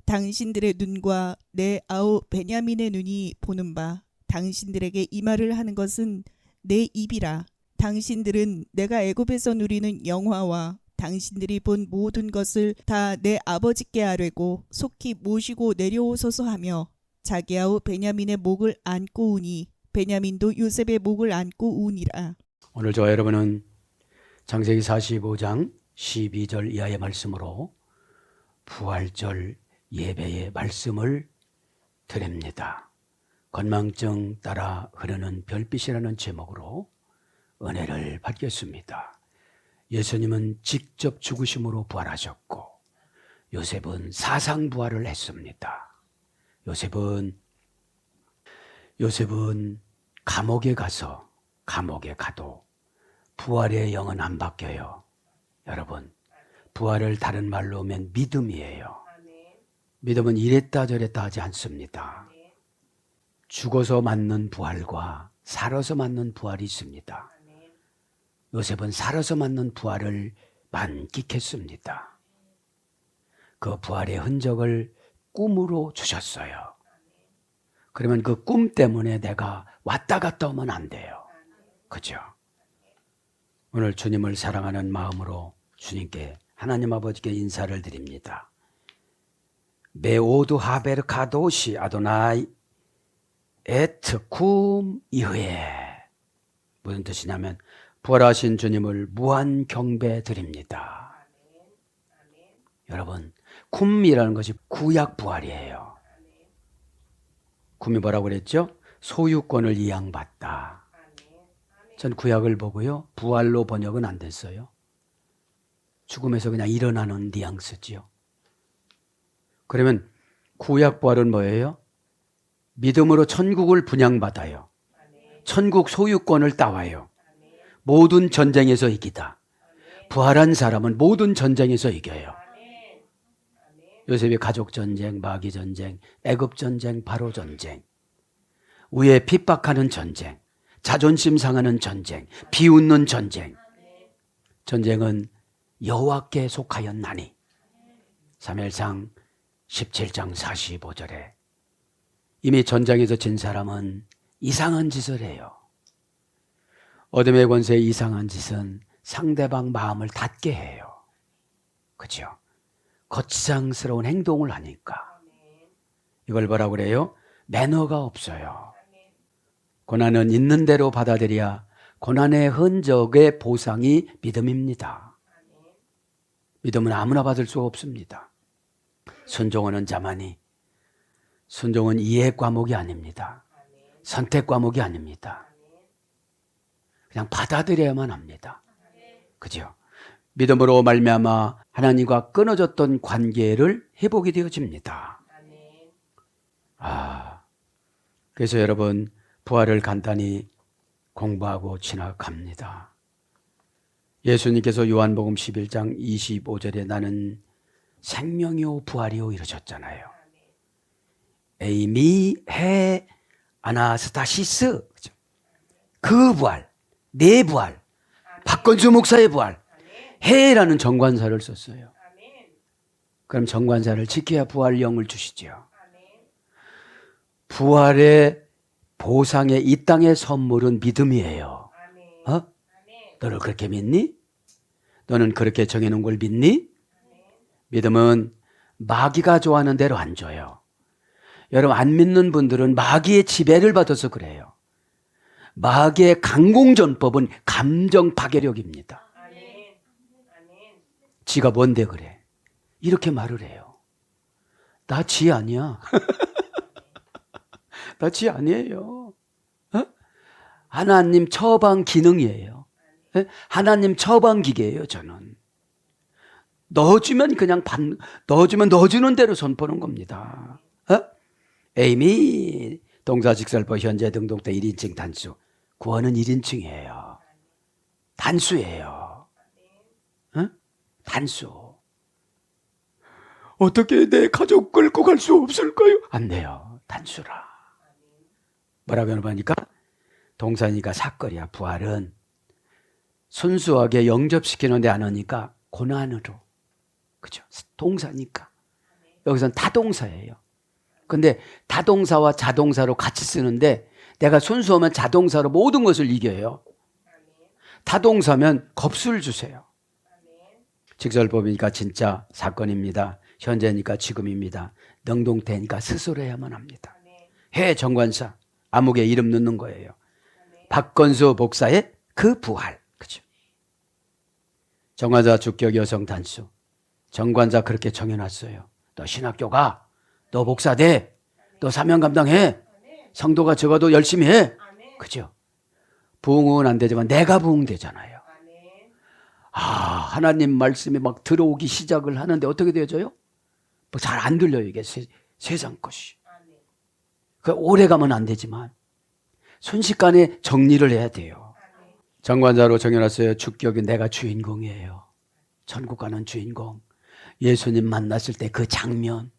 당신들의 눈과 내 아우 베냐민의 눈이 보는 바 당신들에게 이 말을 하는 것은 내 입이라. 당신들은 내가 애굽에서 누리는 영화와 당신들이 본 모든 것을 다 내 아버지께 아뢰고 속히 모시고 내려오소서 하며 자기 아우 베냐민의 목을 안고 우니 베냐민도 요셉의 목을 안고 우니라. 오늘 저와 여러분은 창세기 45장 12절 이하의 말씀으로 부활절 예배의 말씀을 드립니다. 건망증 따라 흐르는 별빛이라는 제목으로 은혜를 받겠습니다. 예수님은 직접 죽으심으로 부활하셨고 요셉은 사상 부활을 했습니다. 요셉은 감옥에 가도 부활의 영은 안 바뀌어요. 여러분, 부활을 다른 말로 하면 믿음이에요. 믿음은 이랬다 저랬다 하지 않습니다. 죽어서 맞는 부활과 살아서 맞는 부활이 있습니다. 요셉은 살아서 맞는 부활을 만끽했습니다. 그 부활의 흔적을 꿈으로 주셨어요. 그러면 그 꿈 때문에 내가 왔다 갔다 오면 안 돼요. 그죠? 오늘 주님을 사랑하는 마음으로 주님께, 하나님 아버지께 인사를 드립니다. 메오드 하베르카도시 아도나이 에트 쿰 이흐에. 무슨 뜻이냐면 부활하신 주님을 무한 경배 드립니다. 여러분, 쿰이라는 것이 구약 부활이에요. 쿰이 뭐라고 그랬죠? 소유권을 이양받다. 전 구약을 보고요, 부활로 번역은 안 됐어요. 죽음에서 그냥 일어나는 뉘앙스지요. 그러면 구약 부활은 뭐예요? 믿음으로 천국을 분양받아요. 천국 소유권을 따와요. 모든 전쟁에서 이기다. 부활한 사람은 모든 전쟁에서 이겨요. 요셉의 가족 전쟁, 마귀 전쟁, 애굽 전쟁, 바로 전쟁, 위에 핍박하는 전쟁, 자존심 상하는 전쟁, 비웃는 전쟁. 전쟁은 여호와께 속하였나니. 사무엘상 17장 45절에 이미 전장에서 진 사람은 이상한 짓을 해요. 어둠의 권세의 이상한 짓은 상대방 마음을 닫게 해요. 그죠? 거치장스러운 행동을 하니까. 이걸 뭐라고 그래요? 매너가 없어요. 고난은 있는 대로 받아들여야 고난의 흔적의 보상이 믿음입니다. 믿음은 아무나 받을 수가 없습니다. 순종하는 자만이. 순종은 이해 과목이 아닙니다. 선택 과목이 아닙니다. 그냥 받아들여야만 합니다. 그죠? 믿음으로 말미암아 하나님과 끊어졌던 관계를 회복이 되어집니다. 그래서 여러분, 부활을 간단히 공부하고 지나갑니다. 예수님께서 요한복음 11장 25절에 나는 생명이요 부활이요 이러셨잖아요. 에이미 해 아나스타시스. 그 부활, 내 부활, 박건수 목사의 부활, 해라는 정관사를 썼어요. 그럼 정관사를 지켜야 부활령을 주시죠. 부활의 보상의 이 땅의 선물은 믿음이에요. 너를 그렇게 믿니? 너는 그렇게 정해놓은 걸 믿니? 믿음은 마귀가 좋아하는 대로 안 줘요. 여러분, 안 믿는 분들은 마귀의 지배를 받아서 그래요. 마귀의 강공전법은 감정 파괴력입니다. 지가 뭔데 그래? 이렇게 말을 해요. 나 지 아니야. 나 지 아니에요. 하나님 처방 기능이에요. 하나님 처방 기계예요, 저는. 넣어주면 그냥 넣어주는 대로 선포하는 겁니다. 에이미 동사직설법 현재 등록대 1인칭 단수. 구원은 1인칭이에요. 단수예요. 단수. 어떻게 내 가족 끌고 갈 수 없을까요? 안 돼요. 단수라. 뭐라고 하니까 동사니까 사건이야. 부활은 순수하게 영접시키는데 안 하니까 고난으로. 그죠? 동사니까. 여기서는 타동사예요. 근데 타동사와 자동사로 같이 쓰는데 내가 순수하면 자동사로 모든 것을 이겨요. 타동사면 겁수를 주세요. 직설법이니까 진짜 사건입니다. 현재니까 지금입니다. 능동태니까 스스로 해야만 합니다. 해 정관사 암흑에 이름 넣는 거예요. 박건수 목사의 그 부활. 그죠? 정관자 주격 여성 단수. 정관자 그렇게 정해놨어요. 너 신학교 가. 너 목사 돼. 너 사명 감당해. 성도가 적어도 열심히 해. 그죠? 부흥은 안 되지만 내가 부흥되잖아요. 하나님 말씀이 막 들어오기 시작을 하는데 어떻게 되어져요? 뭐 잘 안 들려요, 이게 세상 것이. 오래 가면 안 되지만 순식간에 정리를 해야 돼요. 정관자로 정해놨어요. 주격이 내가 주인공이에요. 천국 가는 주인공. 예수님 만났을 때 그 장면.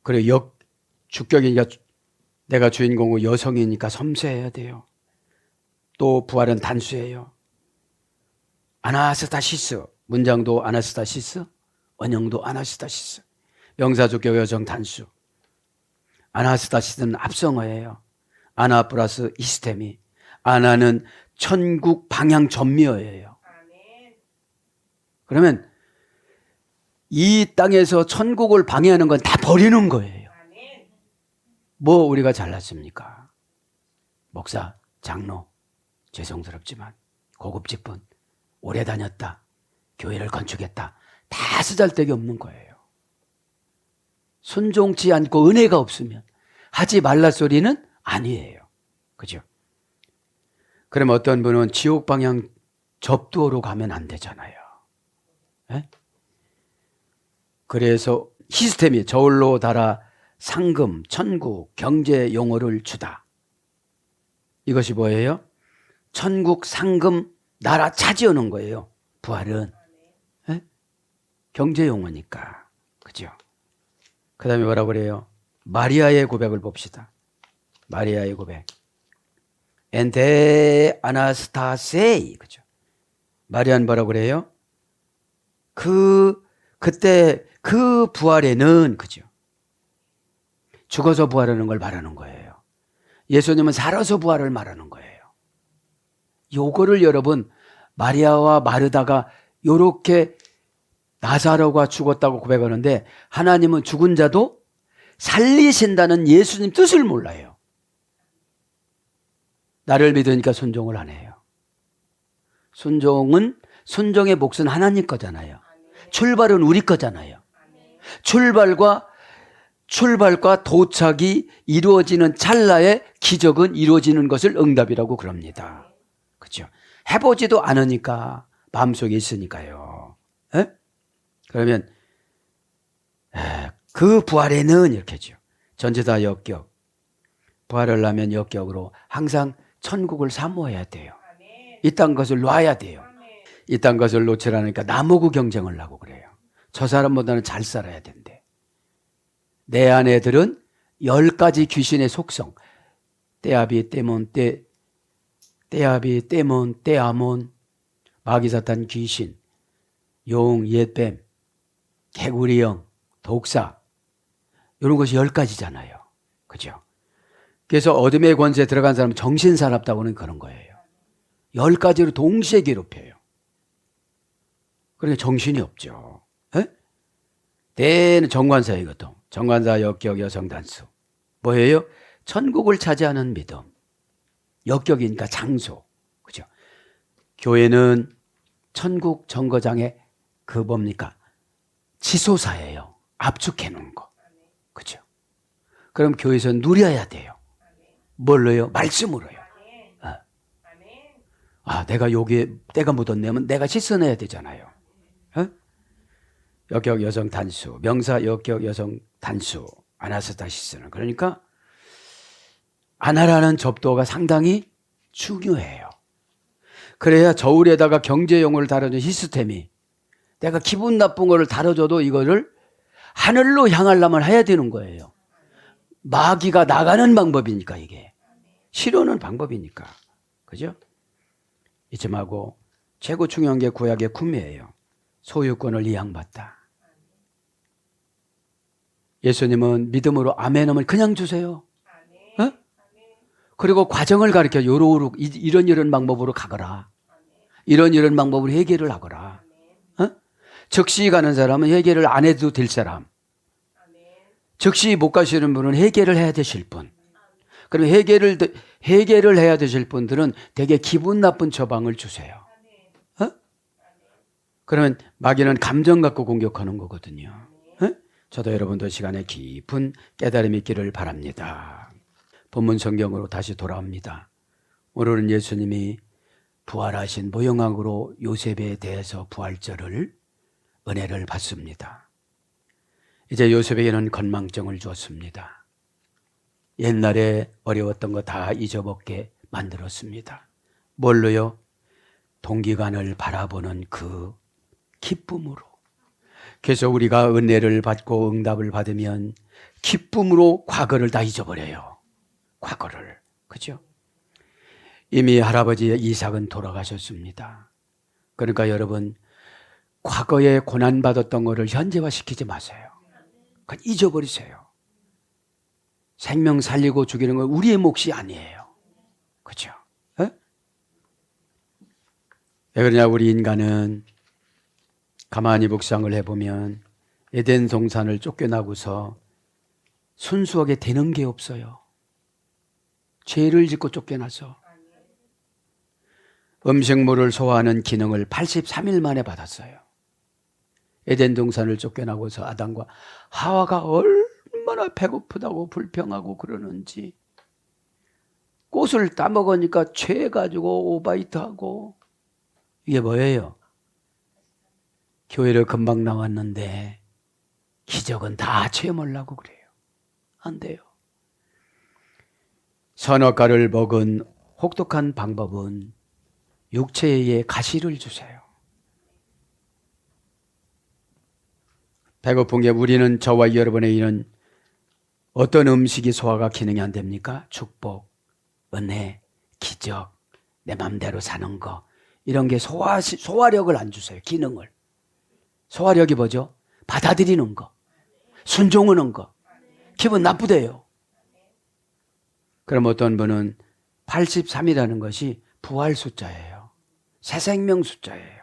그리고 주격이니까 내가 주인공이고 여성이니까 섬세해야 돼요. 또 부활은 단수예요. 아나스타시스. 문장도 아나스타시스, 원형도 아나스타시스. 명사 주격 여성 단수. 아나스타시스는 합성어예요. 아나 플러스 이스테미. 아나는 천국 방향 전미어예요. 그러면 이 땅에서 천국을 방해하는 건 다 버리는 거예요. 뭐 우리가 잘났습니까? 목사, 장로, 죄송스럽지만 고급 직분, 오래 다녔다, 교회를 건축했다, 다 쓰잘데기 없는 거예요. 순종치 않고 은혜가 없으면 하지 말라 소리는 아니에요. 그죠? 그럼 어떤 분은 지옥 방향 접두어로 가면 안 되잖아요. 에? 그래서 시스템이 저울로 달아 상금, 천국, 경제 용어를 주다. 이것이 뭐예요? 천국, 상금, 나라 차지하는 거예요. 부활은. 에? 경제 용어니까. 그죠? 그 다음에 뭐라고 그래요? 마리아의 고백을 봅시다. 마리아의 고백. 엔테 아나스타세이. 그죠? 마리아는 뭐라고 그래요? 그때 그 부활에는, 그죠? 죽어서 부활하는 걸 말하는 거예요. 예수님은 살아서 부활을 말하는 거예요. 요거를 여러분, 마리아와 마르다가 요렇게 나사로가 죽었다고 고백하는데 하나님은 죽은 자도 살리신다는 예수님 뜻을 몰라요. 나를 믿으니까 순종을 안 해요. 순종의 몫은 하나님 거잖아요. 출발은 우리 거잖아요. 출발과 도착이 이루어지는 찰나에 기적은 이루어지는 것을 응답이라고 그럽니다. 그렇죠? 해보지도 않으니까 마음속에 있으니까요. 에? 그러면 그 부활에는 이렇게죠. 전체다 역격. 부활을 하면 역격으로 항상 천국을 사모해야 돼요. 이딴 것을 놔야 돼요. 이딴 것을 놓치라니까 나보고 경쟁을 하고 그래요. 저 사람보다는 잘 살아야 된대. 내 아내들은 10가지 귀신의 속성. 떼아비, 떼몬, 떼아비, 떼몬, 떼아몬, 마귀사탄 귀신, 용, 옛뱀, 개구리형, 독사. 이런 것이 10가지잖아요. 그죠? 그래서 어둠의 권세에 들어간 사람은 정신사납다고는 그런 거예요. 10가지로 동시에 괴롭혀요. 그러니까 정신이 없죠. 에? 대는 정관사이거든. 정관사 역격 여성단수. 뭐예요? 천국을 차지하는 믿음. 역격이니까 장소. 그죠? 교회는 천국 정거장의 그 뭡니까? 지소사예요. 압축해 놓은 거. 그죠? 그럼 교회에서 누려야 돼요. 뭘로요? 말씀으로요. 내가 여기에 때가 묻었네면 내가 씻어내야 되잖아요. 역격 여성 단수, 명사 역격 여성 단수, 아나스타시스는. 그러니까 아나라는 접도가 상당히 중요해요. 그래야 저울에다가 경제 용어를 다뤄준 시스템이 내가 기분 나쁜 거를 다뤄줘도 이거를 하늘로 향하려면 해야 되는 거예요. 마귀가 나가는 방법이니까 이게. 실효는 방법이니까. 그죠? 잊지 말고 최고 중요한 게 구약의 구매예요. 소유권을 이양받다. 예수님은 믿음으로 아멘 하면 그냥 주세요. 어? 그리고 과정을 가르쳐 요로로 이런 방법으로 가거라. 이런 방법으로 해결을 하거라. 어? 즉시 가는 사람은 해결을 안 해도 될 사람. 즉시 못 가시는 분은 해결을 해야 되실 분. 그럼 해결을 해야 되실 분들은 되게 기분 나쁜 처방을 주세요. 어? 그러면 마귀는 감정 갖고 공격하는 거거든요. 어? 저도 여러분도 시간에 깊은 깨달음이 있기를 바랍니다. 본문 성경으로 다시 돌아옵니다. 오늘은 예수님이 부활하신 모형왕으로 요셉에 대해서 부활절을 은혜를 받습니다. 이제 요셉에게는 건망증을 주었습니다. 옛날에 어려웠던 거 다 잊어먹게 만들었습니다. 뭘로요? 동기간을 바라보는 그 기쁨으로. 그래서 우리가 은혜를 받고 응답을 받으면 기쁨으로 과거를 다 잊어버려요. 과거를. 그죠? 이미 할아버지 이삭은 돌아가셨습니다. 그러니까 여러분, 과거에 고난받았던 것을 현재화시키지 마세요. 그건 잊어버리세요. 생명 살리고 죽이는 건 우리의 몫이 아니에요. 그렇죠? 왜 그러냐? 우리 인간은 가만히 묵상을 해보면 에덴 동산을 쫓겨나고서 순수하게 되는 게 없어요. 죄를 짓고 쫓겨나서 음식물을 소화하는 기능을 83일 만에 받았어요. 에덴 동산을 쫓겨나고서 아담과 하와가 얼마나 배고프다고 불평하고 그러는지, 꽃을 따먹으니까 취해가지고 오바이트하고. 이게 뭐예요? 교회를 금방 나왔는데 기적은 다 체험하려고 그래요. 안 돼요. 선악과를 먹은 혹독한 방법은 육체에 가시를 주세요. 배고픈 게 우리는 저와 여러분의 이런 어떤 음식이 소화가 기능이 안 됩니까? 축복, 은혜, 기적, 내 맘대로 사는 거, 이런 게 소화력을 안 주세요. 기능을. 소화력이 뭐죠? 받아들이는 거, 순종하는 거. 기분 나쁘대요. 그럼 어떤 분은 83이라는 것이 부활 숫자예요. 새 생명 숫자예요.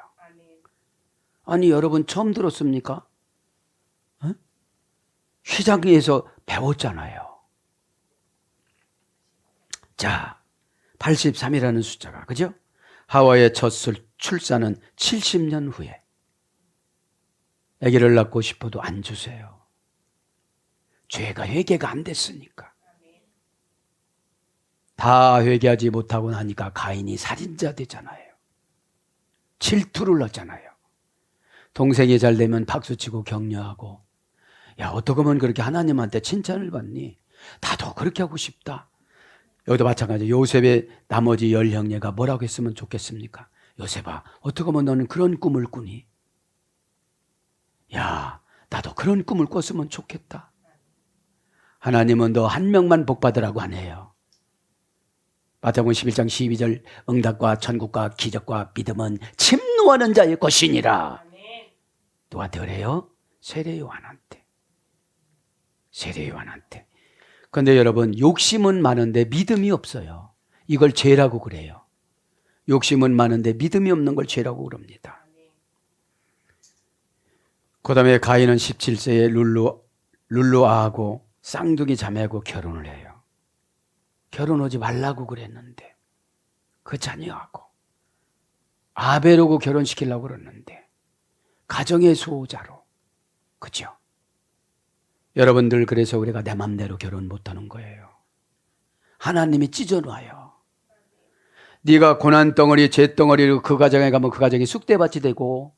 아니 여러분 처음 들었습니까? 어? 휘장에서 배웠잖아요. 자, 83이라는 숫자가, 그죠? 하와의 첫 출산은 70년 후에. 아기를 낳고 싶어도 안 주세요. 죄가 회개가 안 됐으니까. 다 회개하지 못하고 나니까 가인이 살인자 되잖아요. 질투를 하잖아요. 동생이 잘 되면 박수치고 격려하고, 야 어떻게 하면 그렇게 하나님한테 칭찬을 받니? 나도 그렇게 하고 싶다. 여기도 마찬가지예요. 요셉의 나머지 10형제가 뭐라고 했으면 좋겠습니까? 요셉아, 어떻게 하면 너는 그런 꿈을 꾸니? 야, 나도 그런 꿈을 꿨으면 좋겠다. 하나님은 너 한 명만 복받으라고 안 해요. 마태복음 11장 12절 응답과 천국과 기적과 믿음은 침노하는 자의 것이니라. 누가 덜해요? 세례 요한한테. 세례 요한한테. 그런데 여러분, 욕심은 많은데 믿음이 없어요. 이걸 죄라고 그래요. 욕심은 많은데 믿음이 없는 걸 죄라고 그럽니다. 그 다음에 가인은 17세에 룰루아하고 쌍둥이 자매하고 결혼을 해요. 결혼하지 말라고 그랬는데 그 자녀하고 아벨하고 결혼시키려고 그랬는데 가정의 수호자로. 그죠? 여러분들, 그래서 우리가 내 맘대로 결혼 못하는 거예요. 하나님이 찢어놔요. 네가 고난덩어리, 죄덩어리로 그 가정에 가면 그 가정이 쑥대밭이 되고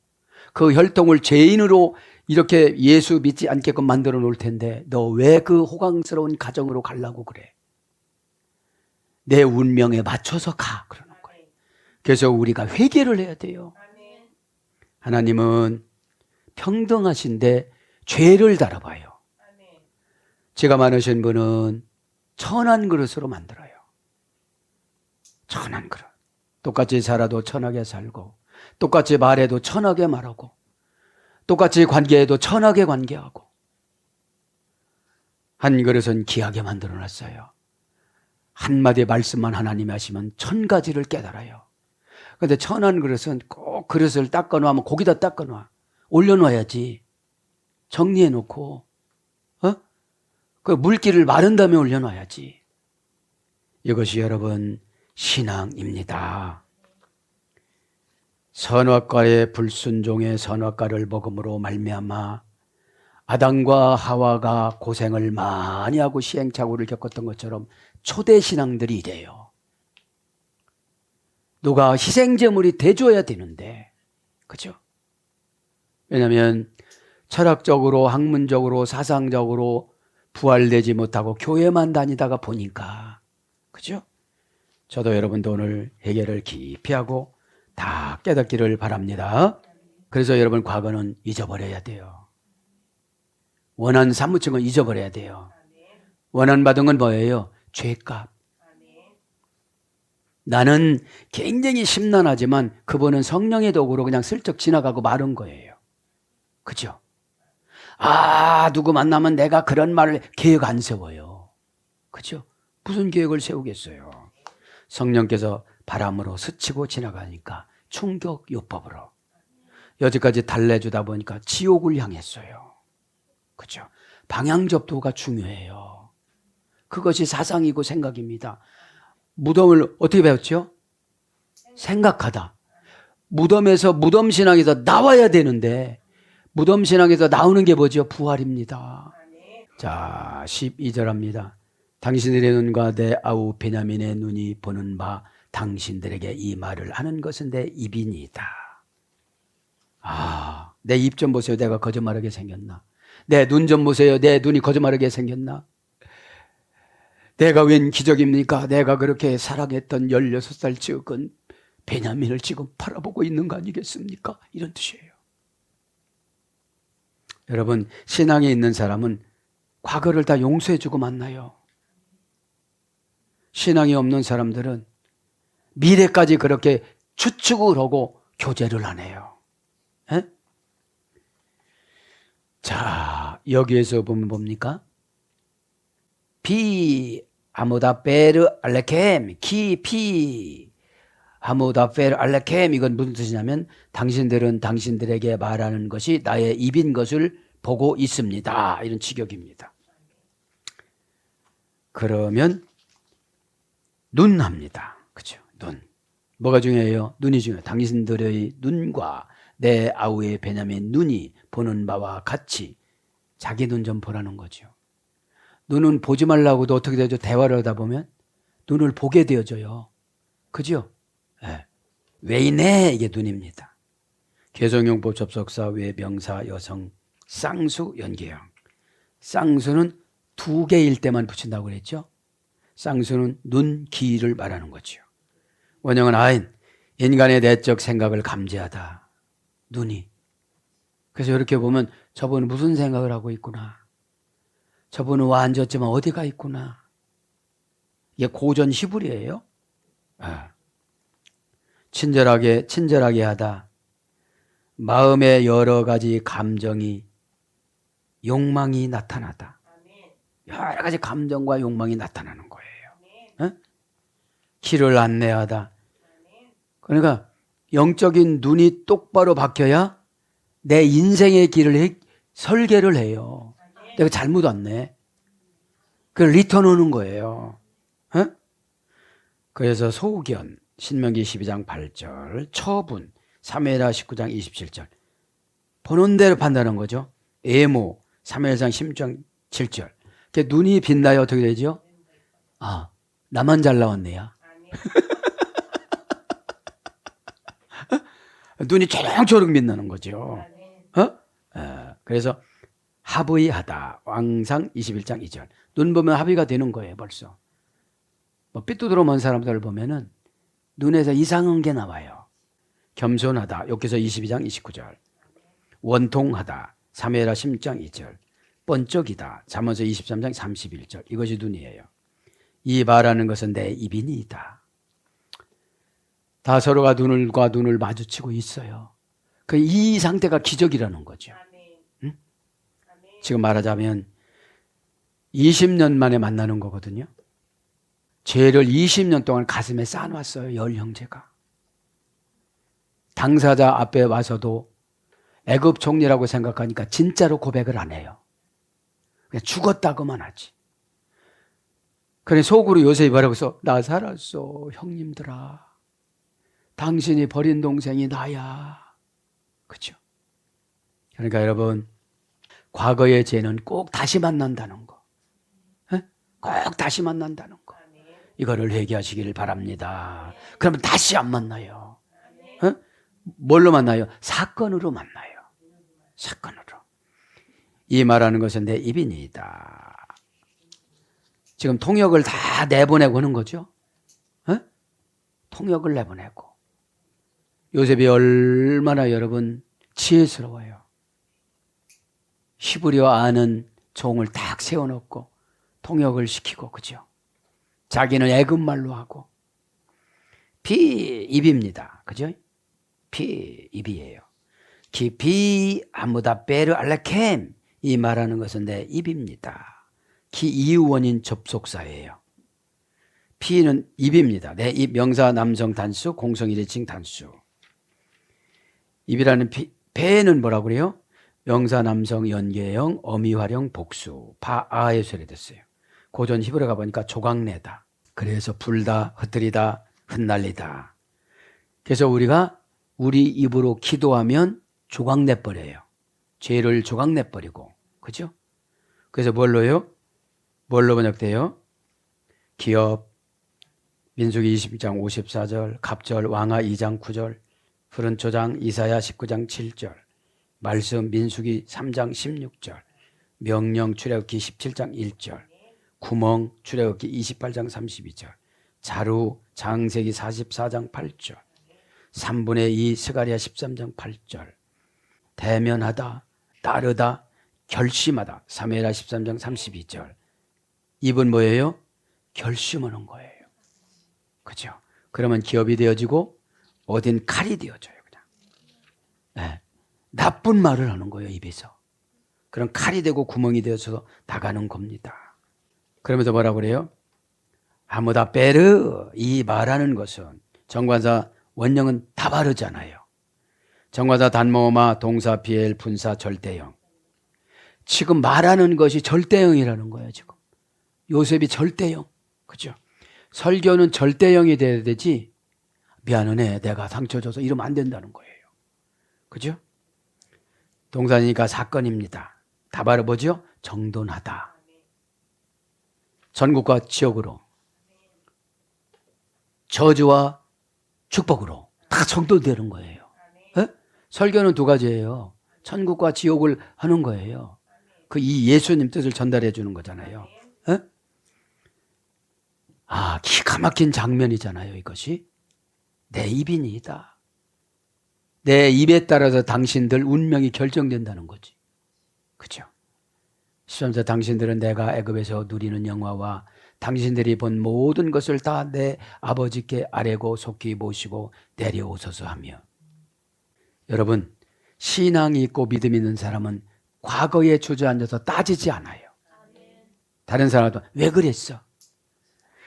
그 혈통을 죄인으로 이렇게 예수 믿지 않게끔 만들어 놓을 텐데 너 왜 그 호강스러운 가정으로 가려고 그래? 내 운명에 맞춰서 가, 그러는 거예요. 그래서 우리가 회개를 해야 돼요. 하나님은 평등하신데 죄를 달아봐요. 죄가 많으신 분은 천한 그릇으로 만들어요. 천한 그릇. 똑같이 살아도 천하게 살고, 똑같이 말해도 천하게 말하고, 똑같이 관계해도 천하게 관계하고. 한 그릇은 귀하게 만들어 놨어요. 한마디 말씀만 하나님이 하시면 1000가지를 깨달아요. 그런데 1000한 그릇은 꼭 그릇을 닦아 놓으면 고기다 닦아 놔. 올려놔야지. 정리해 놓고, 그 물기를 마른 다음에 올려놔야지. 이것이 여러분 신앙입니다. 선악과의 불순종의 선악과를 먹음으로 말미암아 아담과 하와가 고생을 많이 하고 시행착오를 겪었던 것처럼 초대 신앙들이 이래요. 누가 희생제물이 돼줘야 되는데, 그죠? 왜냐하면 철학적으로, 학문적으로, 사상적으로 부활되지 못하고 교회만 다니다가 보니까, 그죠? 저도 여러분도 오늘 해결을 깊이 하고 다 깨닫기를 바랍니다. 그래서 여러분 과거는 잊어버려야 돼요. 원한 사무친 건 잊어버려야 돼요. 원한 받은 건 뭐예요? 죄값. 나는 굉장히 심란하지만 그분은 성령의 도구로 그냥 슬쩍 지나가고 마른 거예요. 그죠? 누구 만나면 내가 그런 말을 계획 안 세워요. 그죠? 무슨 계획을 세우겠어요? 성령께서 바람으로 스치고 지나가니까 충격 요법으로 여지까지 달래주다 보니까 지옥을 향했어요. 그죠? 방향접도가 중요해요. 그것이 사상이고 생각입니다. 무덤을 어떻게 배웠죠? 생각하다. 무덤에서 무덤신앙에서 나와야 되는데 무덤신앙에서 나오는 게 뭐죠? 부활입니다. 자, 12절 합니다. 당신들의 눈과 내 아우 베냐민의 눈이 보는 바 당신들에게 이 말을 하는 것은 내 입이니이다. 내 입 좀 보세요. 내가 거짓말하게 생겼나? 내 눈 좀 보세요. 내 눈이 거짓말하게 생겼나? 내가 웬 기적입니까? 내가 그렇게 사랑했던 16살 적은 베냐민을 지금 바라보고 있는 거 아니겠습니까? 이런 뜻이에요. 여러분, 신앙에 있는 사람은 과거를 다 용서해주고 만나요. 신앙이 없는 사람들은 미래까지 그렇게 추측을 하고 교제를 안 해요. 에? 자, 여기에서 보면 뭡니까? 비 아무다 베르 알레켐 피 아무다 베르 알레켐 이건 무슨 뜻이냐면 당신들은 당신들에게 말하는 것이 나의 입인 것을 보고 있습니다. 이런 직역입니다. 그러면 눈 합니다. 그죠? 눈. 뭐가 중요해요? 눈이 중요해요. 당신들의 눈과 내 아우의 베냐민 눈이 보는 바와 같이 자기 눈 좀 보라는 거죠. 눈은 보지 말라고도 어떻게 되죠? 대화를 하다 보면 눈을 보게 되어져요. 그죠? 네. 외인의 이게 눈입니다. 개성용법 접속사 외 명사 여성 쌍수 연계형. 쌍수는 2개일 때만 붙인다고 그랬죠? 쌍수는 눈, 귀를 말하는 거죠. 원형은 아인, 인간의 내적 생각을 감지하다. 눈이. 그래서 이렇게 보면 저분은 무슨 생각을 하고 있구나. 저분은 와 앉았지만 어디가 있구나. 이게 고전 히브리예요. 친절하게 하다. 마음의 여러 가지 감정이 욕망이 나타나다. 여러 가지 감정과 욕망이 나타나는 거예요. 길을 안내하다. 그러니까 영적인 눈이 똑바로 박혀야 내 인생의 길을 설계를 해요. 내가 잘못 왔네. 그걸 리턴 오는 거예요. 그래서 소견, 신명기 12장 8절, 처분, 사무엘하 19장 27절. 보는 대로 판단하는 거죠. 애모, 사무엘상 16장 7절. 눈이 빛나야 어떻게 되죠? 나만 잘 나왔네야. 눈이 초록초록 빛나는 거죠. 그래서 합의하다. 왕상 21장 2절. 눈 보면 합의가 되는 거예요, 벌써. 삐뚤어져 먼 사람들을 보면은 눈에서 이상한 게 나와요. 겸손하다. 여기서 22장 29절. 원통하다. 사무엘하 16장 2절. 번쩍이다. 잠언서 23장 31절. 이것이 눈이에요. 이 말하는 것은 내 입이니이다. 다 서로가 눈과 눈을 마주치고 있어요. 이 상태가 기적이라는 거죠. 응? 지금 말하자면 20년 만에 만나는 거거든요. 죄를 20년 동안 가슴에 쌓아놨어요. 열 형제가. 당사자 앞에 와서도 애굽 총리라고 생각하니까 진짜로 고백을 안 해요. 그냥 죽었다고만 하지. 그래 속으로 요셉이 뭐라고 써? 나 살았어 형님들아. 당신이 버린 동생이 나야. 그렇죠? 그러니까 여러분 과거의 죄는 꼭 다시 만난다는 거. 에? 꼭 다시 만난다는 거. 이거를 회개하시기를 바랍니다. 그러면 다시 안 만나요. 에? 뭘로 만나요? 사건으로 만나요. 사건으로. 이 말하는 것은 내 입이니이다. 지금 통역을 다 내보내고 하는 거죠. 에? 통역을 내보내고. 요셉이 얼마나 여러분 지혜스러워요. 히브리어 아는 종을 딱 세워놓고 통역을 시키고, 그죠? 자기는 애굽말로 하고. 비입입니다. 그죠? 비입이에요. 기 아무다 베르 알레켐 이 말하는 것은 내 입입니다. 기 이유원인 접속사예요. 피는 입입니다. 내 입 명사 남성 단수 공성 일회칭 단수. 입이라는 배는 뭐라고 그래요? 명사 남성 연계형 어미활용 복수 바아에 소리됐어요. 고전 히브리어 가보니까 조각내다. 그래서 불다 흩뜨리다 흩날리다. 그래서 우리가 우리 입으로 기도하면 조각내버려요. 죄를 조각내버리고. 그죠? 그래서 뭘로요? 뭘로 번역돼요? 기업 민수기 22장 54절 갑절 왕하 2장 9절 푸른 초장 이사야 19장 7절 말씀 민수기 3장 16절 명령 출애굽기 17장 1절 구멍 출애굽기 28장 32절 자루 장세기 44장 8절 3분의 2 스가랴 13장 8절 대면하다 따르다 결심하다 사무엘하 13장 32절 입은 뭐예요? 결심하는 거예요. 그죠? 그러면 기업이 되어지고 어딘 칼이 되어져요. 그냥. 네. 나쁜 말을 하는 거예요. 입에서. 그럼 칼이 되고 구멍이 되어서 나가는 겁니다. 그러면서 뭐라고 그래요? 아무다 베르 이 말하는 것은 정관사 원형은 다 바르잖아요. 정관사 단모마 동사 비엘 분사 절대형. 지금 말하는 것이 절대형이라는 거예요. 지금 요셉이 절대형. 그죠? 설교는 절대형이 돼야 되지 미안해 내가 상처 줘서 이러면 안 된다는 거예요. 그죠? 동사니까 사건입니다. 다 바로 뭐죠? 정돈하다. 전국과 지역으로 저주와 축복으로 다 정돈되는 거예요. 에? 설교는 두 가지예요. 천국과 지옥을 하는 거예요. 그 이 예수님 뜻을 전달해 주는 거잖아요. 에? 아, 기가 막힌 장면이잖아요. 이것이 내 입이니이다. 내 입에 따라서 당신들 운명이 결정된다는 거지. 그죠? 13절 당신들은 내가 애굽에서 누리는 영화와 당신들이 본 모든 것을 다 내 아버지께 아뢰고 속히 모시고 내려오소서 하며. 여러분 신앙이 있고 믿음 있는 사람은 과거에 주저앉아서 따지지 않아요. 다른 사람도 왜 그랬어?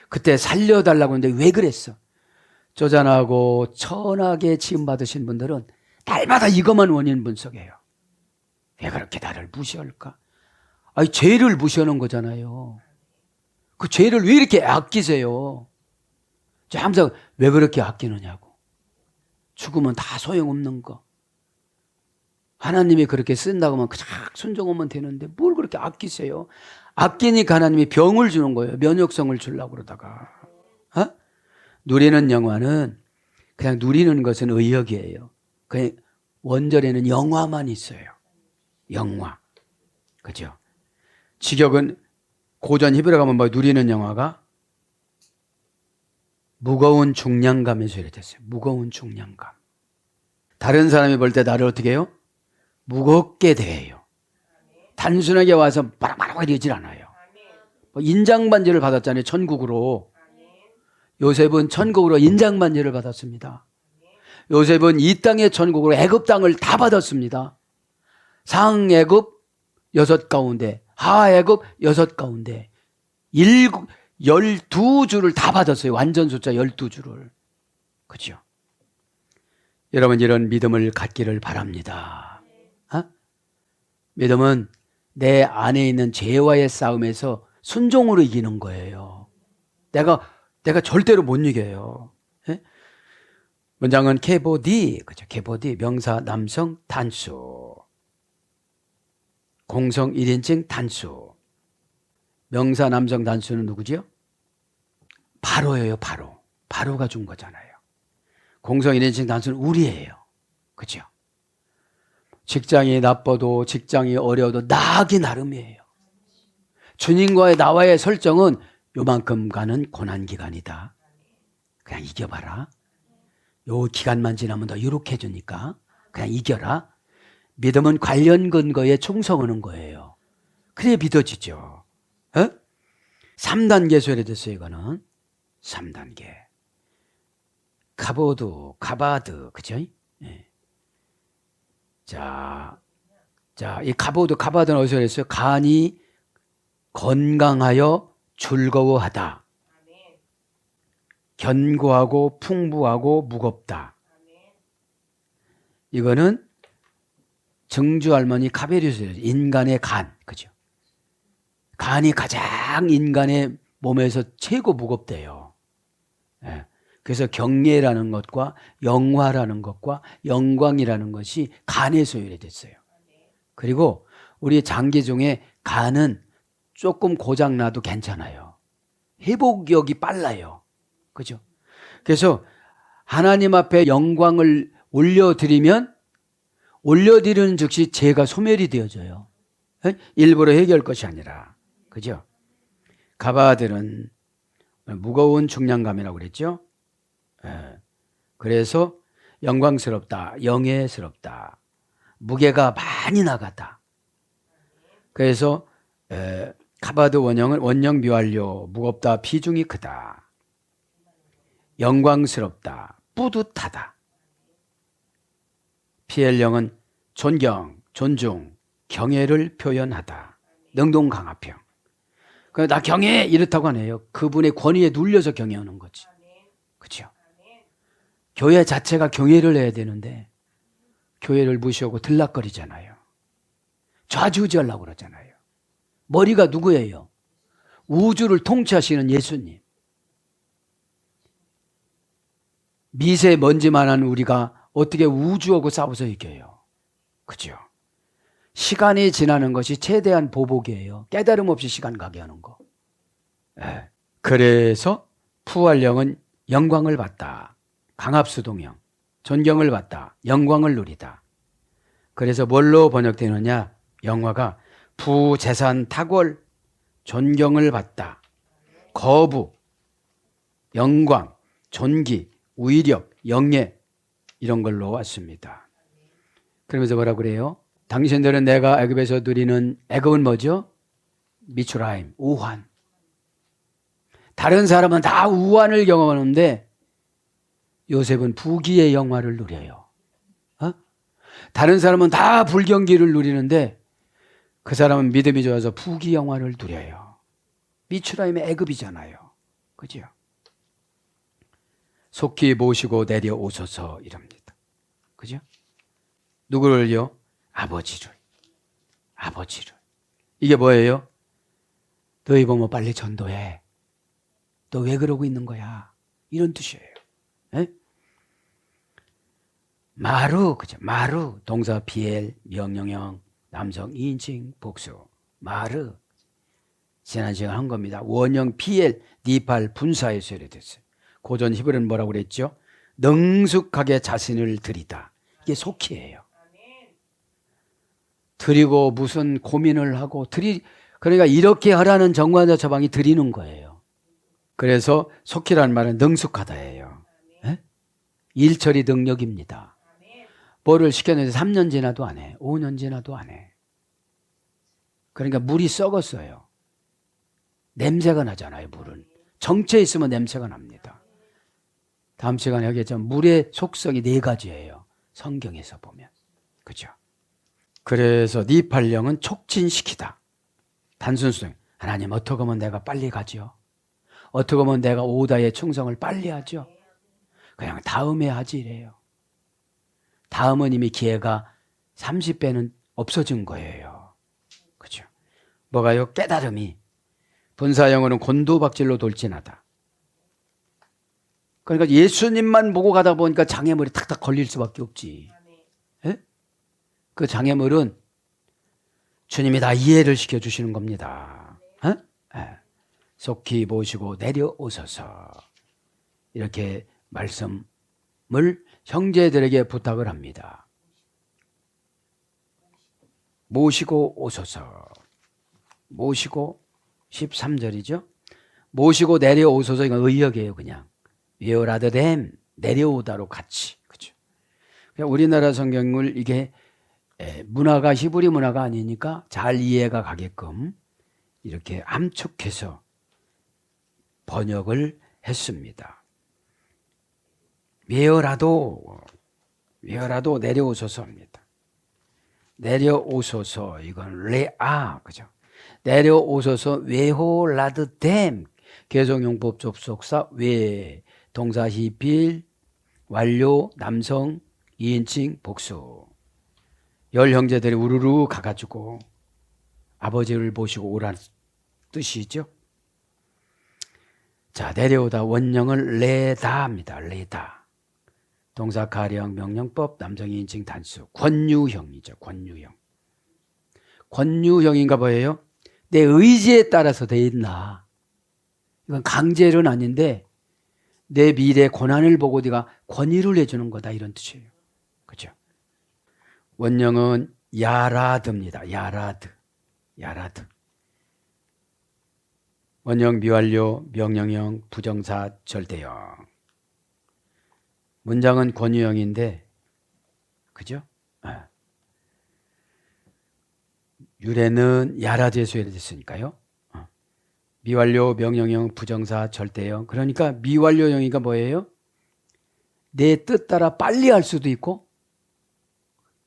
그때 살려달라고 했는데 왜 그랬어? 쪼잔하고 천하게 지음받으신 분들은 날마다 이것만 원인 분석해요. 왜 그렇게 나를 무시할까? 아니 죄를 무시하는 거잖아요. 그 죄를 왜 이렇게 아끼세요? 항상 왜 그렇게 아끼느냐고. 죽으면 다 소용없는 거. 하나님이 그렇게 쓴다고 하면 그냥 순종하면 되는데 뭘 그렇게 아끼세요? 아끼니까 하나님이 병을 주는 거예요. 면역성을 주려고 그러다가. 어? 누리는 영화는 그냥 누리는 것은 의역이에요. 그냥 원절에는 영화만 있어요. 영화. 그죠? 직역은 고전 히브리어 가면 뭐 누리는 영화가 무거운 중량감에서 이렇게 됐어요. 무거운 중량감. 다른 사람이 볼 때 나를 어떻게 해요? 무겁게 대해요. 단순하게 와서 바락바락 이러질 않아요. 인장반지를 받았잖아요. 천국으로. 요셉은 천국으로 인장반지를 받았습니다. 요셉은 이 땅의 천국으로 애굽 땅을 다 받았습니다. 상애굽 6 가운데, 하애굽 6 가운데 12주를 다 받았어요. 완전 숫자 12주를. 그죠? 여러분, 이런 믿음을 갖기를 바랍니다. 믿음은 내 안에 있는 죄와의 싸움에서 순종으로 이기는 거예요. 내가 절대로 못 이겨요. 예? 문장은 케보디, 그죠? 케보디, 명사 남성 단수. 공성 1인칭 단수. 명사 남성 단수는 누구죠? 바로예요, 바로. 바로가 준 거잖아요. 공성 1인칭 단수는 우리예요. 그죠? 직장이 나빠도 직장이 어려워도 나기 나름이에요. 주님과의 나와의 설정은 요만큼 가는 고난기간이다. 그냥 이겨봐라. 요 기간만 지나면 더 유력해지니까 그냥 이겨라. 믿음은 관련 근거에 충성하는 거예요. 그래 믿어지죠. 3단계 소리됐어요. 이거는 3단계. 카보드, 가바드, 그죠? 네. 자, 이 카보드, 가바드는 어디서 그랬어요? 간이 건강하여 즐거워하다. 견고하고 풍부하고 무겁다. 이거는 증주 할머니 카베리스예요. 인간의 간, 그죠? 간이 가장 인간의 몸에서 최고 무겁대요. 예. 그래서 경례라는 것과 영화라는 것과 영광이라는 것이 간에서 유래됐어요. 그리고 우리 장기 중에 간은 조금 고장나도 괜찮아요. 회복력이 빨라요. 그죠? 그래서 하나님 앞에 영광을 올려드리면 올려드리는 즉시 죄가 소멸이 되어져요. 일부러 해결할 것이 아니라. 그죠? 가바들은 무거운 중량감이라고 그랬죠? 그래서 영광스럽다, 영예스럽다, 무게가 많이 나갔다. 그래서 가바드 원형은 원형 비완료, 무겁다, 비중이 크다, 영광스럽다, 뿌듯하다. 피엘령은 존경, 존중, 경애를 표현하다. 능동강화평. 나 경애 이렇다고 하네요. 그분의 권위에 눌려서 경애하는 거지. 그렇죠? 교회 자체가 경애를 해야 되는데 교회를 무시하고 들락거리잖아요. 좌지우지하려고 그러잖아요. 머리가 누구예요? 우주를 통치하시는 예수님. 미세먼지만한 우리가 어떻게 우주하고 싸워서 이겨요? 그죠? 시간이 지나는 것이 최대한 보복이에요. 깨달음 없이 시간 가게 하는 거. 그래서 푸활령은 영광을 받다. 강압수동형. 존경을 받다. 영광을 누리다. 그래서 뭘로 번역되느냐? 영화가 부재산 탁월, 존경을 받다. 거부, 영광, 존귀, 우위력, 영예 이런 걸로 왔습니다. 그러면서 뭐라고 그래요? 당신들은 내가 애굽에서 누리는, 애굽은 뭐죠? 미추라임, 우환. 다른 사람은 다 우환을 경험하는데 요셉은 부귀의 영화를 누려요. 다른 사람은 다 불경기를 누리는데 그 사람은 믿음이 좋아서 부귀 영화를 누려요. 미추라임의 애굽이잖아요. 그죠? 속히 모시고 내려오소서 이럽니다. 그죠? 누구를요? 아버지를. 이게 뭐예요? 너희 보면 빨리 전도해. 너 왜 그러고 있는 거야? 이런 뜻이에요. 에? 마루, 그죠? 마루, 동사 비엘, 명령형, 남성 2인칭 복수. 마르. 지난 시간 한 겁니다. 원형 비엘, 니팔 분사에서 유래됐어요. 고전 히브리는 뭐라고 그랬죠? 능숙하게 자신을 드리다. 이게 속히예요. 드리고 무슨 고민을 하고 그러니까 이렇게 하라는 정관자 처방이 드리는 거예요. 그래서 속히라는 말은 능숙하다예요. 에? 일처리 능력입니다. 뭐를 시켰는데 3년 지나도 안 해. 5년 지나도 안 해. 그러니까 물이 썩었어요. 냄새가 나잖아요. 물은. 정체에 있으면 냄새가 납니다. 다음 시간에 하겠지만 물의 속성이 4가지예요. 성경에서 보면. 그죠? 그래서 네 발령은 촉진시키다. 단순성. 하나님 어떻게 하면 내가 빨리 가죠? 어떻게 하면 내가 오다의 충성을 빨리 하죠? 그냥 다음에 하지 이래요. 다음은 이미 기회가 30배는 없어진 거예요. 그죠? 뭐가요? 깨달음이. 본사영어는 곤두박질로 돌진하다. 그러니까 예수님만 보고 가다 보니까 장애물이 탁탁 걸릴 수밖에 없지. 예? 그 장애물은 주님이 다 이해를 시켜주시는 겁니다. 예? 예. 속히 모시고 내려오소서. 이렇게 말씀을 형제들에게 부탁을 합니다. 모시고 오소서. 모시고 13절이죠. 모시고 내려오소서. 이건 의역이에요. 그냥 위어라드댐 내려오다로 같이. 그죠? 우리나라 성경을 이게 문화가 히브리 문화가 아니니까 잘 이해가 가게끔 이렇게 함축해서 번역을 했습니다. 외어라도 내려오소서입니다. 내려오소서. 이건 레아. 그죠? 내려오소서. 외호라드댐. 개성용법 접속사 외. 동사 히필. 완료. 남성. 2인칭 복수. 열 형제들이 우르르 가가지고 아버지를 모시고 오라는 뜻이죠. 자, 내려오다. 원형을 레다입니다. 레다. 동사 가령 명령법 남성 2인칭 단수. 권유형이죠. 권유형. 권유형인가 뭐예요? 내 의지에 따라서 돼 있나. 이건 강제는 아닌데 내 미래 고난을 보고 네가 권유를 해주는 거다 이런 뜻이에요. 그렇죠? 원형은 야라드입니다. 야라드. 원형 미완료, 명령형, 부정사, 절대형. 문장은 권유형인데, 그죠? 유래는 야라드에서 유래됐으니까요. 미완료, 명령형, 부정사, 절대형. 그러니까 미완료형이가 뭐예요? 내 뜻 따라 빨리 할 수도 있고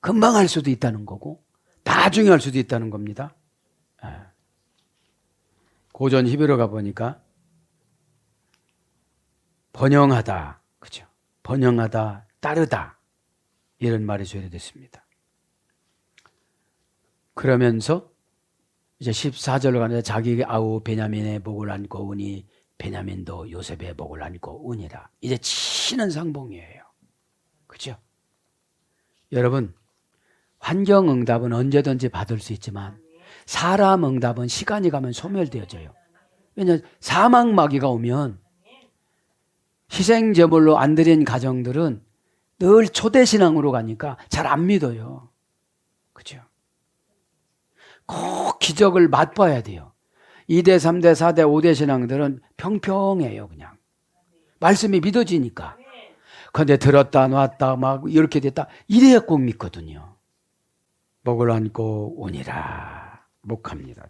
금방 할 수도 있다는 거고 나중에 할 수도 있다는 겁니다. 고전 히브리어 가보니까 번영하다, 그죠? 번영하다, 따르다 이런 말이 조례됐습니다. 그러면서 이제 14절로 가는데 자기에게 아우 베냐민의 복을 안고 우니 베냐민도 요셉의 복을 안고 우니라. 이제 치는 상봉이에요. 그죠? 여러분, 환경 응답은 언제든지 받을 수 있지만 사람 응답은 시간이 가면 소멸되어져요. 왜냐하면 사망마귀가 오면 희생제물로 안 드린 가정들은 늘 초대신앙으로 가니까 잘 안 믿어요. 그죠? 꼭 기적을 맛봐야 돼요. 2대, 3대, 4대, 5대 신앙들은 평평해요. 그냥 말씀이 믿어지니까. 그런데 들었다 놨다 막 이렇게 됐다 이래야 꼭 믿거든요. 목을 안고 오니라. 목합니다.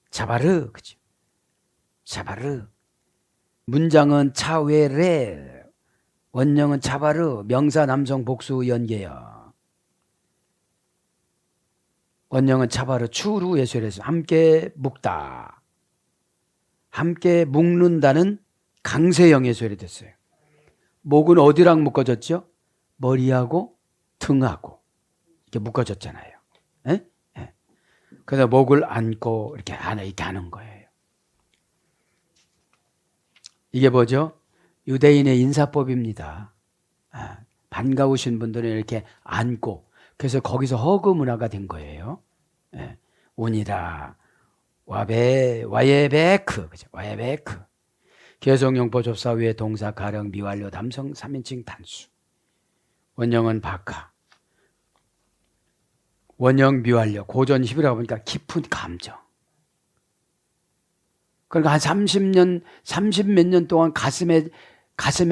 자바르. 그죠? 자바르. 문장은 차웨레. 원형은 자바르. 명사 남성 복수 연계어. 원형은 자바르. 추루 예술에서 함께 묵다. 함께 묵는다는 강세형 예술이 됐어요. 목은 어디랑 묶어졌죠? 머리하고 등하고 이렇게 묶어졌잖아요. 에? 에. 그래서 목을 안고 이렇게 하는 거예요. 이게 뭐죠? 유대인의 인사법입니다. 반가우신 분들은 이렇게 안고, 그래서 거기서 허그 문화가 된 거예요. 예. 오니라 와예베크, 그죠? 와예베크. 개성용법 접사 위에 동사 가령 미완료 남성 3인칭 단수. 원형은 바카. 원형 미완료. 고전 히브리어 보니까 깊은 감정. 그러니까 한 30몇 년 동안 가슴에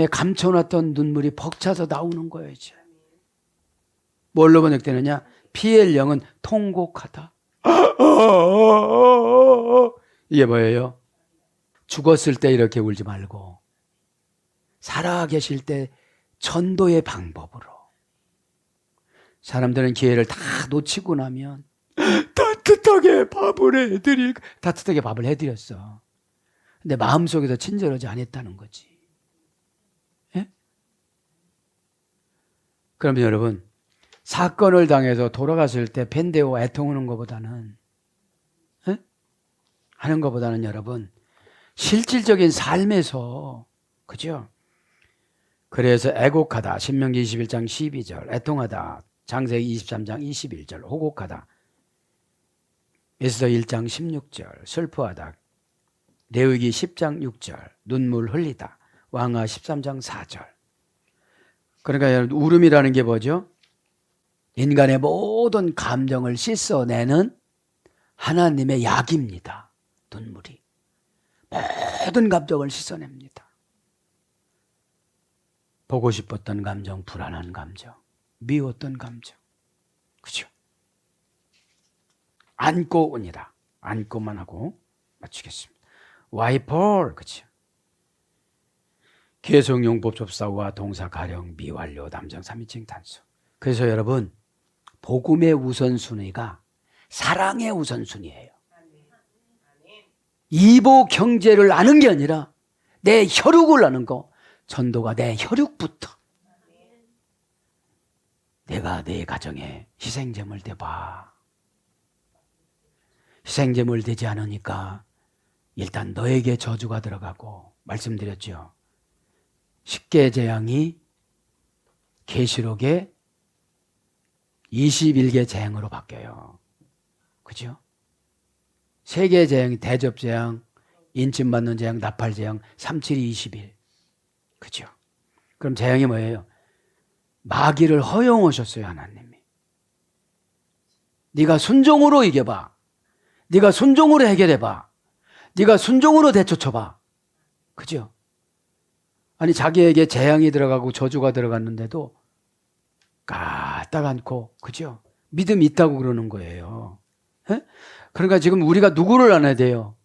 감춰놨던 눈물이 벅차서 나오는 거예요, 이제. 뭘로 번역되느냐? PL형은 통곡하다. 이게 뭐예요? 죽었을 때 이렇게 울지 말고 살아 계실 때 전도의 방법으로 사람들은 기회를 다 놓치고 나면 따뜻하게 밥을 해드렸어. 근데 마음속에서 친절하지 않았다는 거지. 예? 그러면 여러분, 사건을 당해서 돌아갔을 때 밴대고 애통하는 것보다는, 예? 하는 것보다는 여러분, 실질적인 삶에서, 그죠? 그래서 애곡하다, 신명기 21장 12절, 애통하다, 창세기 23장 21절, 호곡하다, 에스더 1장 16절, 슬퍼하다, 레위기 10장 6절, 눈물 흘리다, 왕하 13장 4절. 그러니까 여러분, 울음이라는 게 뭐죠? 인간의 모든 감정을 씻어내는 하나님의 약입니다. 눈물이. 모든 감정을 씻어냅니다. 보고 싶었던 감정, 불안한 감정, 미웠던 감정. 그죠? 안고 오니라. 안고만 하고 마치겠습니다. 와이펄, 그죠? 계속용법 접사와 동사 가령 미완료 남정 3인칭 단수. 그래서 여러분, 복음의 우선순위가 사랑의 우선순위예요. 이복 형제를 아는 게 아니라 내 혈육을 아는 거. 전도가 내 혈육부터. 내가 내 가정에 희생제물 대봐. 희생제물 되지 않으니까 일단 너에게 저주가 들어가고, 말씀드렸죠. 십계 계시록에 21개 재앙으로 바뀌어요. 그죠? 3개 재앙이 대접재앙, 인침받는 재앙, 나팔재앙, 372 21. 그죠? 그럼 재앙이 뭐예요? 마귀를 허용하셨어요, 하나님이. 네가 순종으로 이겨봐. 네가 순종으로 해결해봐. 네가 순종으로 되쫓아봐. 그죠? 아니, 자기에게 재앙이 들어가고 저주가 들어갔는데도 까딱 않고, 그죠? 믿음이 있다고 그러는 거예요. 에? 그러니까 지금 우리가 누구를 안아야 돼요?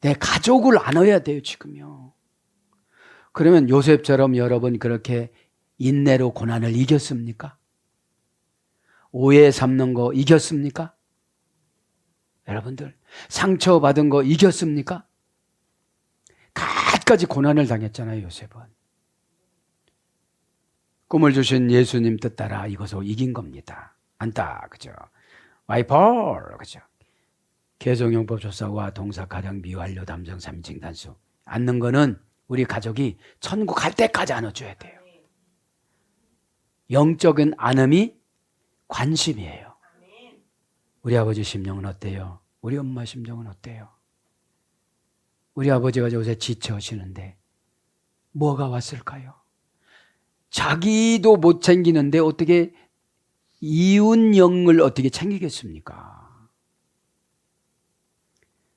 내 가족을 안아야 돼요, 지금요. 그러면 요셉처럼 여러분 그렇게 인내로 고난을 이겼습니까? 오해 삼는 거 이겼습니까? 여러분들, 상처받은 거 이겼습니까? 갖가지 고난을 당했잖아요, 요셉은. 꿈을 주신 예수님 뜻 따라 이것을 이긴 겁니다. 안다, 그죠? 와이펄, 그죠? 개성용법 조사와 동사 가령 미완료 담정 3인칭 단수. 안는 거는 우리 가족이 천국 갈 때까지 안아줘야 돼요. 영적인 안음이 관심이에요. 우리 아버지 심령은 어때요? 우리 엄마 심령은 어때요? 우리 아버지가 요새 지쳐하시는데 뭐가 왔을까요? 자기도 못 챙기는데 어떻게 이웃 영을 어떻게 챙기겠습니까?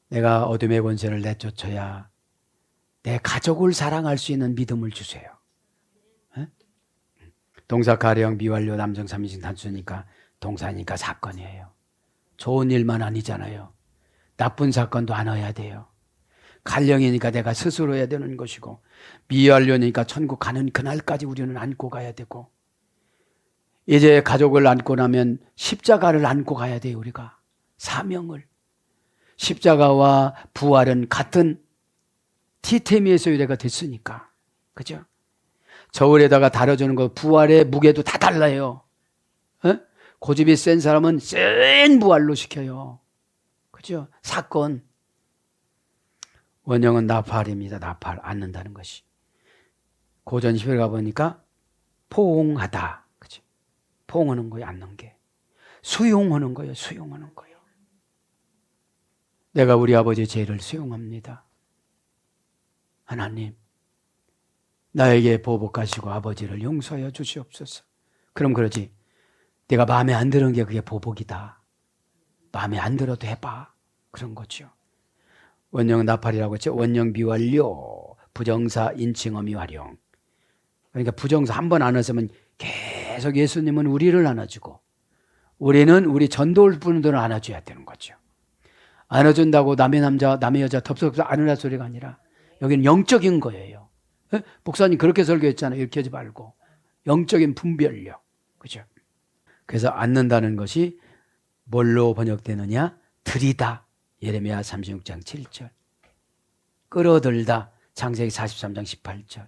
내가 어둠의 권세를 내쫓아야 내 가족을 사랑할 수 있는 믿음을 주세요. 에? 동사 가령 미완료 남정 3인칭 단수니까 동사니까 사건이에요. 좋은 일만 아니잖아요. 나쁜 사건도 안아야 돼요. 갈령이니까 내가 스스로 해야 되는 것이고, 미완료니까 천국 가는 그날까지 우리는 안고 가야 되고, 이제 가족을 안고 나면 십자가를 안고 가야 돼요. 우리가 사명을. 십자가와 부활은 같은 티테미에서 유래가 됐으니까. 그죠? 저울에다가 다뤄주는 거, 부활의 무게도 다 달라요. 에? 고집이 센 사람은 센 부활로 시켜요. 그죠? 사건. 원형은 나팔입니다. 나팔, 앉는다는 것이. 고전 10회 가보니까 포옹하다. 그죠? 포옹하는 거예요, 앉는 게. 수용하는 거예요, 수용하는 거예요. 내가 우리 아버지의 죄를 수용합니다. 하나님, 나에게 보복하시고 아버지를 용서하여 주시옵소서. 그럼 그러지. 내가 마음에 안 드는 게 그게 보복이다. 마음에 안 들어도 해봐. 그런 거죠. 원형 나팔이라고 했죠. 원형 미완료, 부정사 인칭어미 활용. 그러니까 부정사 한 번 안았으면 계속 예수님은 우리를 안아주고, 우리는 우리 전도할 분들을 안아줘야 되는 거죠. 안아준다고 남의 남자, 남의 여자 덥석덥석 안으라 소리가 아니라 여기는 영적인 거예요. 에? 목사님 그렇게 설교했잖아요. 이렇게 하지 말고. 영적인 분별력. 그죠? 그래서 앉는다는 것이 뭘로 번역되느냐? 들이다. 예레미야 36장 7절. 끌어들다. 창세기 43장 18절.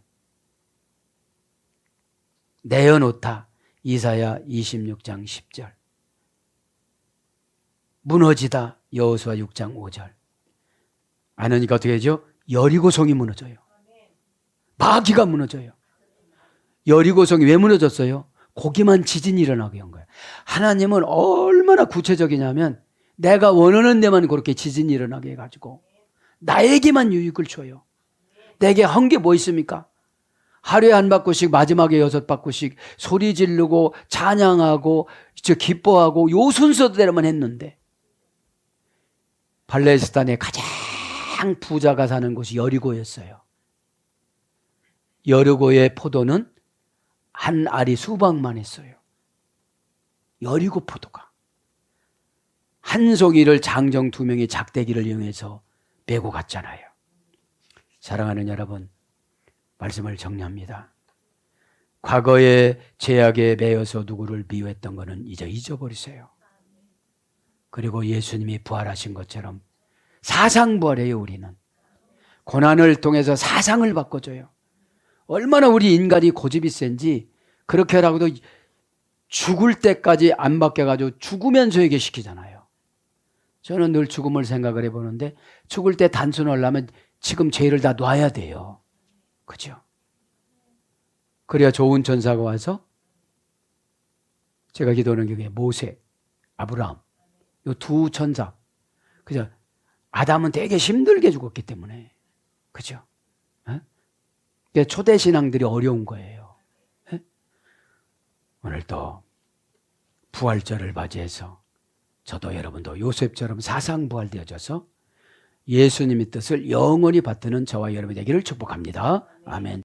내어놓다. 이사야 26장 10절. 무너지다. 여호수아 6장 5절. 안 하니까 어떻게 되죠? 여리고성이 무너져요. 마귀가 무너져요. 여리고성이 왜 무너졌어요? 거기만 지진이 일어나게 한 거예요. 하나님은 얼마나 구체적이냐면 내가 원하는 데만 그렇게 지진이 일어나게 해가지고 나에게만 유익을 줘요. 내게 한 게 뭐 있습니까? 하루에 한 바퀴씩 마지막에 6바퀴씩 소리 지르고 찬양하고 기뻐하고 요 순서대로만 했는데 팔레스타인의 가장 부자가 사는 곳이 여리고였어요. 여리고의 포도는 한 알이 수박만 했어요. 여리고 포도가. 한 송이를 장정 2명이 작대기를 이용해서 메고 갔잖아요. 사랑하는 여러분, 말씀을 정리합니다. 과거의 죄악에 매여서 누구를 미워했던 것은 이제 잊어버리세요. 그리고 예수님이 부활하신 것처럼 사상부활해요. 우리는 고난을 통해서 사상을 바꿔줘요. 얼마나 우리 인간이 고집이 센지 그렇게 하라고도 죽을 때까지 안 바뀌어가지고 죽으면서 얘기시키잖아요. 저는 늘 죽음을 생각을 해보는데 죽을 때 단순하려면 지금 죄를 다 놔야 돼요. 그죠? 그래야 좋은 천사가 와서 제가 기도하는 게 모세, 아브라함 이 두 천사. 그죠? 아담은 되게 힘들게 죽었기 때문에. 그죠? 초대 신앙들이 어려운 거예요. 오늘도 부활절을 맞이해서 저도 여러분도 요셉처럼 사상부활되어져서 예수님의 뜻을 영원히 받드는 저와 여러분 되기를 축복합니다. 아멘.